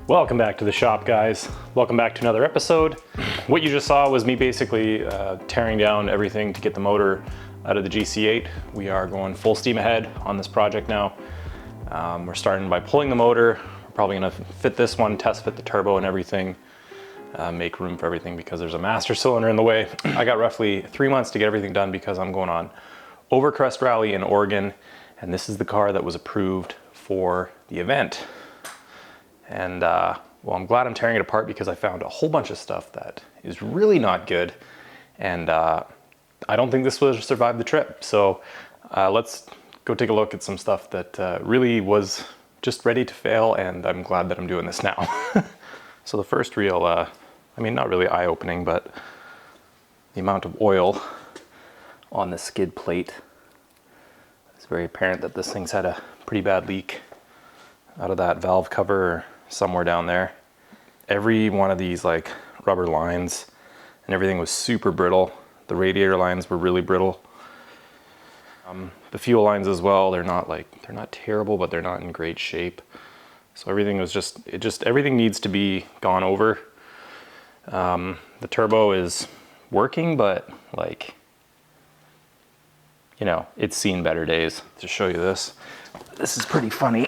Welcome back to the shop, guys. Welcome back to another episode. What you just saw was me basically tearing down everything to get the motor out of the GC8. We are going full steam ahead on this project now. We're starting by pulling the motor. We're probably gonna fit this one, test fit the turbo and everything, make room for everything because there's a master cylinder in the way. I got roughly 3 months to get everything done because I'm going on Overcrest Rally in Oregon, and this is the car that was approved for the event. And well, I'm glad I'm tearing it apart because I found a whole bunch of stuff that is really not good. And I don't think this will survive the trip. So let's go take a look at some stuff that really was just ready to fail. And I'm glad that I'm doing this now. So the first real, I mean, not really eye-opening, but the amount of oil on the skid plate. It's very apparent that this thing's had a pretty bad leak out of that valve cover somewhere down there. Every one of these like rubber lines and everything was super brittle. The radiator lines were really brittle. The fuel lines as well, they're not terrible, but they're not in great shape. So everything was everything needs to be gone over. The turbo is working, but like, you know, it's seen better days. To show you this is pretty funny.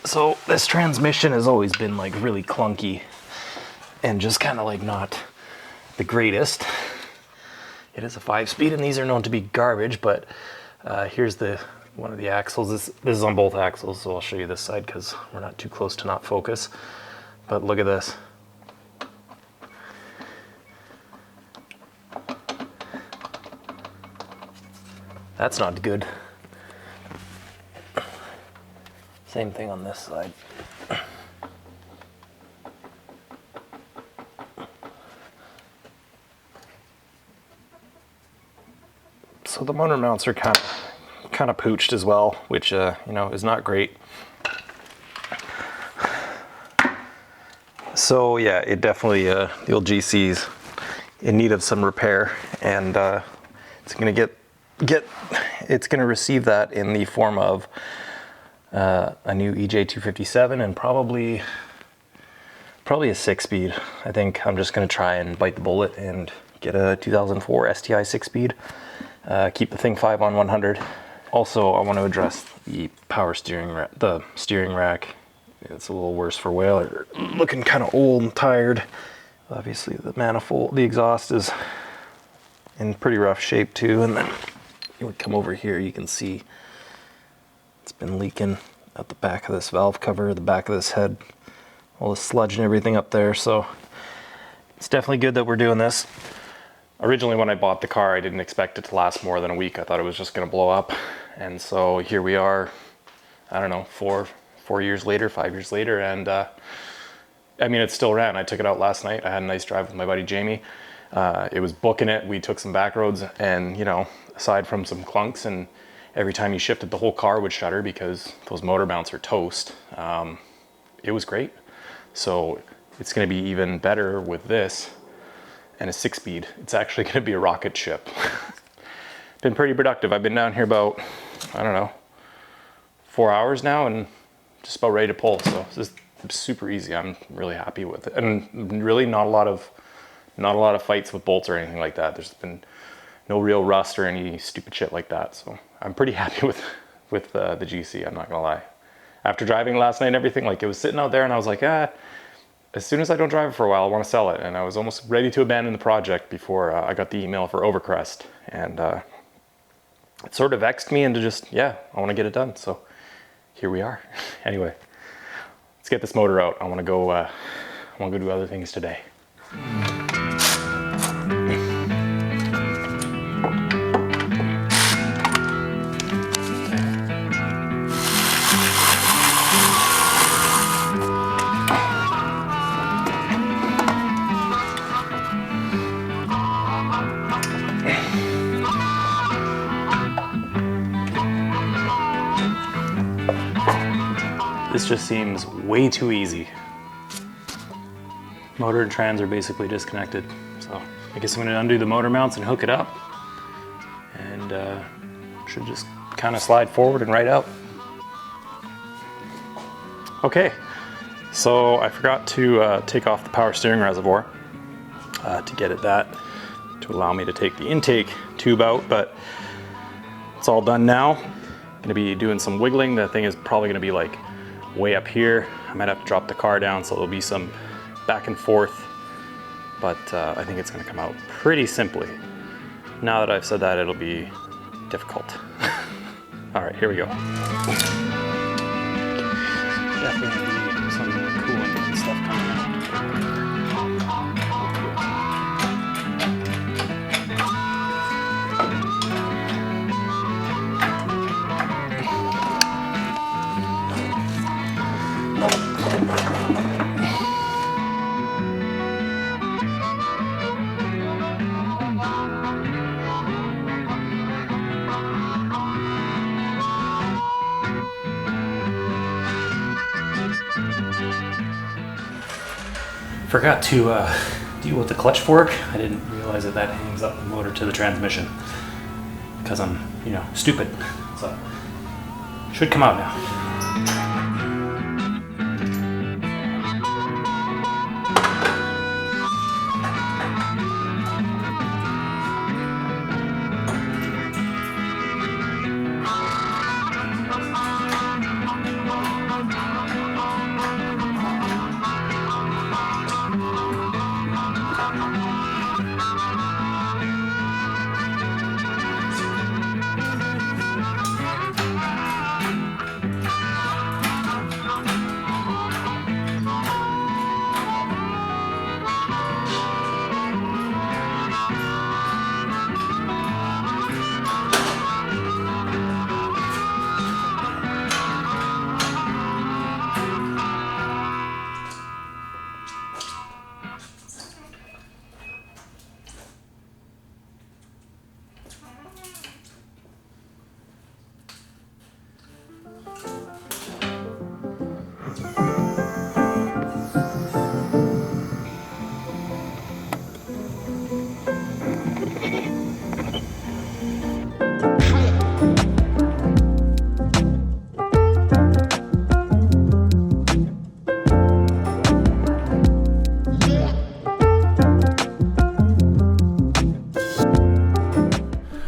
So this transmission has always been like really clunky and just kind of like not the greatest. It is a 5-speed and these are known to be garbage, but here's one of the axles. This is on both axles, so I'll show you this side because we're not too close to not focus. But look at this. That's not good. Same thing on this side. So the motor mounts are kind of pooched as well, which you know, is not great. So yeah, it definitely the old GC's in need of some repair, and it's gonna receive that in the form of a new EJ257 and probably a 6-speed. I think I'm just gonna try and bite the bullet and get a 2004 STI 6-speed. Keep the thing 5 on 100. Also, I want to address the the steering rack. It's a little worse for wear. Looking kind of old and tired. Obviously, the manifold, the exhaust is in pretty rough shape too. And then you would come over here, you can see it's been leaking at the back of this valve cover, the back of this head, all the sludge and everything up there. So it's definitely good that we're doing this. Originally, when I bought the car, I didn't expect it to last more than a week. I thought it was just going to blow up. And so here we are, I don't know, 4 years later, 5 years later. And I mean, it still ran. I took it out last night. I had a nice drive with my buddy Jamie. It was booking it. We took some back roads, and you know, aside from some clunks, and every time you shifted, the whole car would shudder because those motor mounts are toast. It was great. So it's going to be even better with this and a 6-speed. It's actually going to be a rocket ship. Been pretty productive. I've been down here about, I don't know, 4 hours now and just about ready to pull. So this is super easy. I'm really happy with it, and really not a lot of fights with bolts or anything like that. There's been no real rust or any stupid shit like that. So I'm pretty happy with the GC, I'm not gonna lie. after driving last night and everything, like it was sitting out there and I was like, as soon as I don't drive it for a while, I want to sell it. And I was almost ready to abandon the project before I got the email for Overcrest. And it sort of vexed me into just, I want to get it done. So here we are. Anyway, let's get this motor out. I want to go do other things today. This just seems way too easy. Motor and trans are basically disconnected. So I guess I'm gonna undo the motor mounts and hook it up. And should just kind of slide forward and right out. Okay, so I forgot to take off the power steering reservoir to get at that, to allow me to take the intake tube out, but it's all done now. Gonna be doing some wiggling. The thing is probably gonna be like way up here. I might have to drop the car down, so there'll be some back and forth, but I think it's gonna come out pretty simply. Now that I've said that, it'll be difficult. All right, here we go. Definitely gonna be some coolant and stuff coming out. Forgot to deal with the clutch fork. I didn't realize that hangs up the motor to the transmission because I'm, stupid. So, should come out now.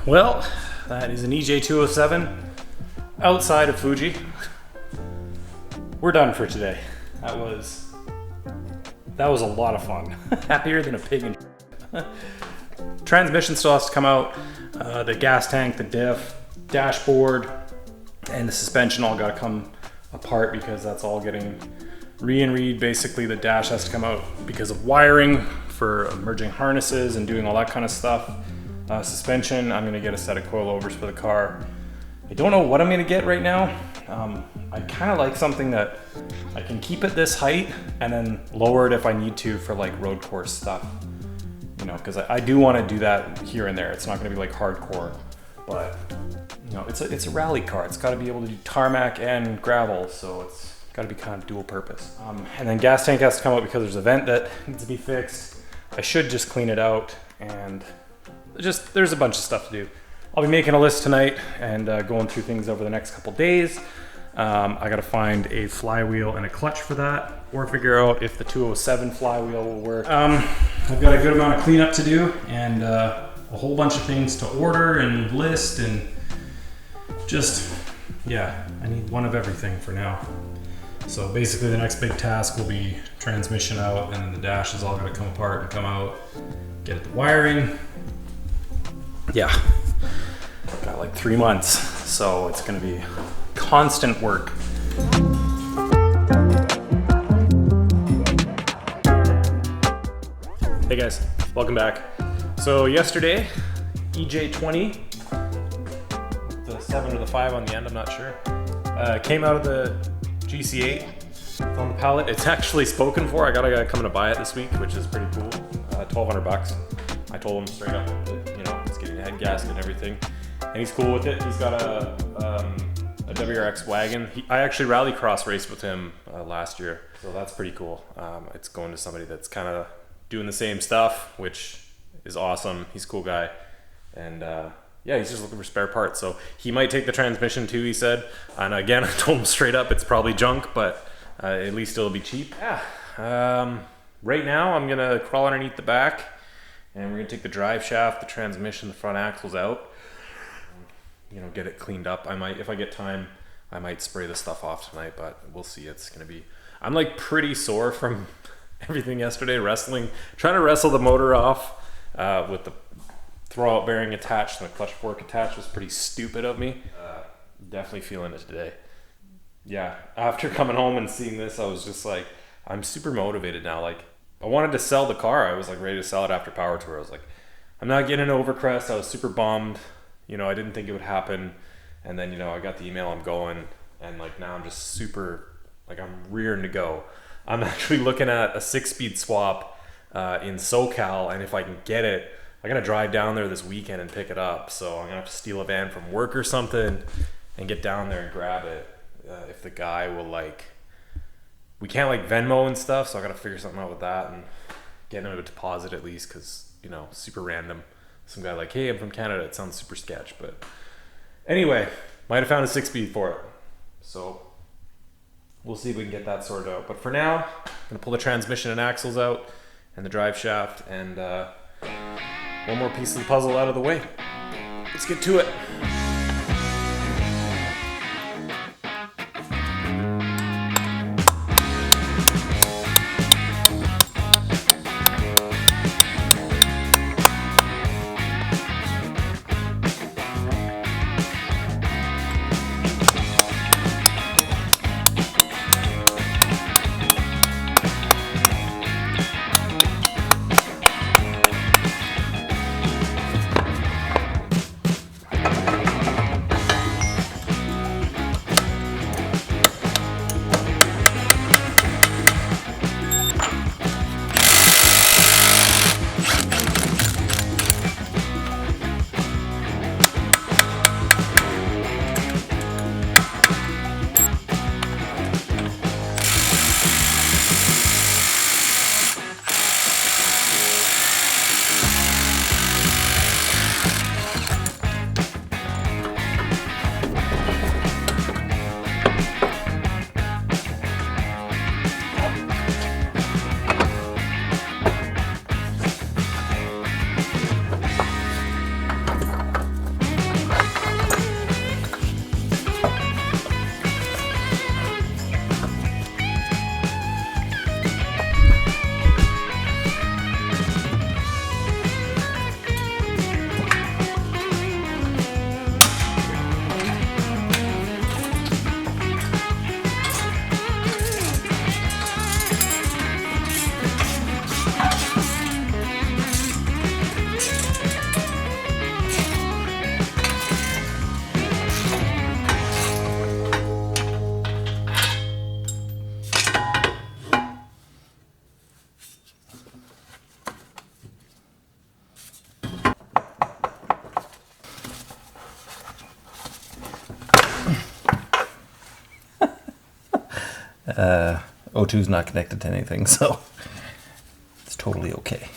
Well, that is an EJ207 outside of Fuji. We're done for today. That was a lot of fun. Happier than a pig in Transmission still has to come out. The gas tank, the diff, dashboard, and the suspension all got to come apart because that's all getting re-and-read. Basically, the dash has to come out because of wiring for merging harnesses and doing all that kind of stuff. Suspension, I'm gonna get a set of coilovers for the car. I don't know what I'm gonna get right now. I kind of like something that I can keep at this height and then lower it if I need to for like road course stuff. Because I do want to do that here and there. It's not gonna be like hardcore, but it's a rally car. It's got to be able to do tarmac and gravel, so it's got to be kind of dual purpose. And then gas tank has to come out because there's a vent that needs to be fixed. I should just clean it out, and there's a bunch of stuff to do. I'll be making a list tonight and going through things over the next couple days. I gotta find a flywheel and a clutch for that, or figure out if the 207 flywheel will work. I've got a good amount of cleanup to do, and a whole bunch of things to order and list, and I need one of everything for now. So basically the next big task will be transmission out, and then the dash is all gonna come apart and come out, get the wiring. Yeah, got like 3 months, so it's gonna be constant work. Hey guys, welcome back. So yesterday, EJ20, the 7 or the 5 on the end, I'm not sure, came out of the GC8 on the pallet. It's actually spoken for. I got a guy coming to buy it this week, which is pretty cool. $1,200. I told him straight up that, you know, it's getting a head gasket and everything, and he's cool with it. He's got a WRX wagon. I actually rallycross raced with him last year, so that's pretty cool. It's going to somebody that's kind of doing the same stuff, which is awesome. He's a cool guy, and yeah, he's just looking for spare parts. So he might take the transmission too, he said. And again, I told him straight up, it's probably junk, but at least it'll be cheap. Yeah. Right now, I'm gonna crawl underneath the back, and we're gonna take the drive shaft, the transmission, the front axles out. You know, get it cleaned up. I might, if I get time, I might spray the stuff off tonight, but we'll see. It's gonna be, I'm like pretty sore from everything yesterday, wrestling, trying to wrestle the motor off with the throwout bearing attached and the clutch fork attached was pretty stupid of me. Definitely feeling it today. Yeah, after coming home and seeing this, I was just like, I'm super motivated now. Like, I wanted to sell the car. I was like ready to sell it after Power Tour. I was like, I'm not getting an overcrest. I was super bummed. You know, I didn't think it would happen. And then, you know, I got the email, I'm going, and like now I'm just super, like I'm rearing to go. I'm actually looking at a 6-speed swap in SoCal, and if I can get it, I'm gonna drive down there this weekend and pick it up. So I'm gonna have to steal a van from work or something and get down there and grab it. If the guy will, like, we can't like Venmo and stuff, so I gotta figure something out with that and get him a deposit at least, because, you know, super random. Some guy like, hey, I'm from Canada. It sounds super sketch, but anyway, might have found a 6-speed for it. So we'll see if we can get that sorted out. But for now, I'm gonna pull the transmission and axles out and the drive shaft, and one more piece of the puzzle out of the way. Let's get to it. O2's not connected to anything, so it's totally okay.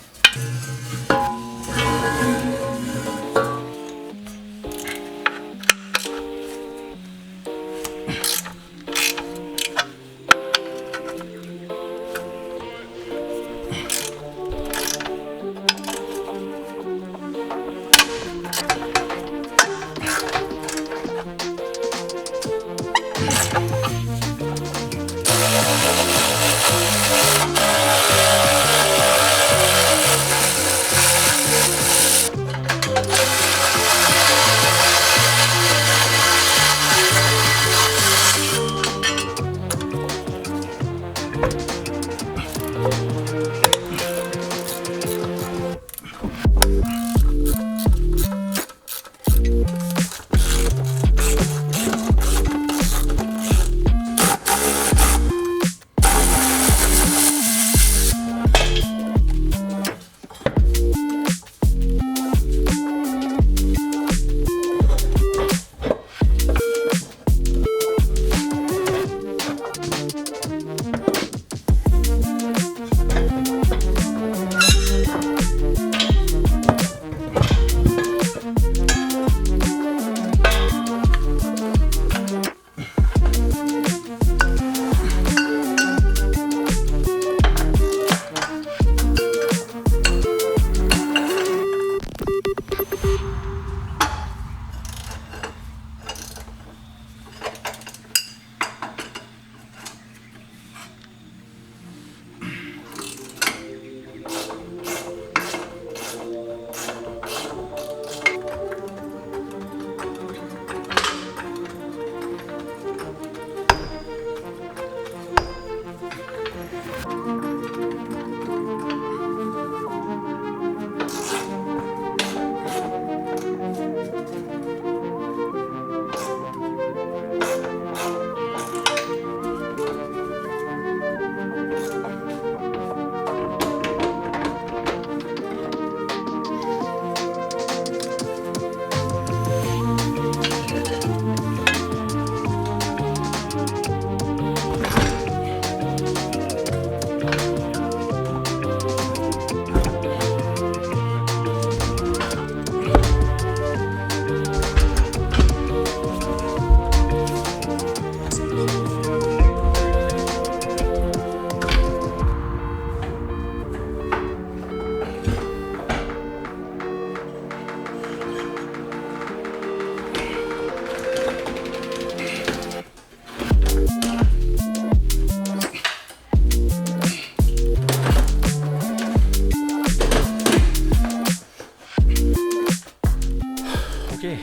Okay,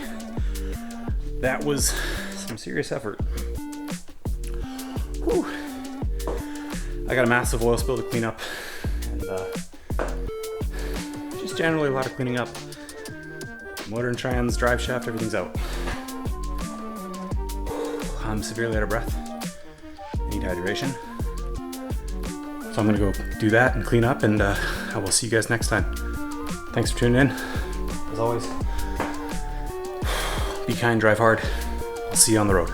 that was some serious effort. Whew. I got a massive oil spill to clean up, and just generally a lot of cleaning up. Motor and trans, drive shaft, everything's out. I'm severely out of breath. I need hydration. So I'm gonna go do that and clean up, and I will see you guys next time. Thanks for tuning in. As always, be kind, drive hard. I'll see you on the road.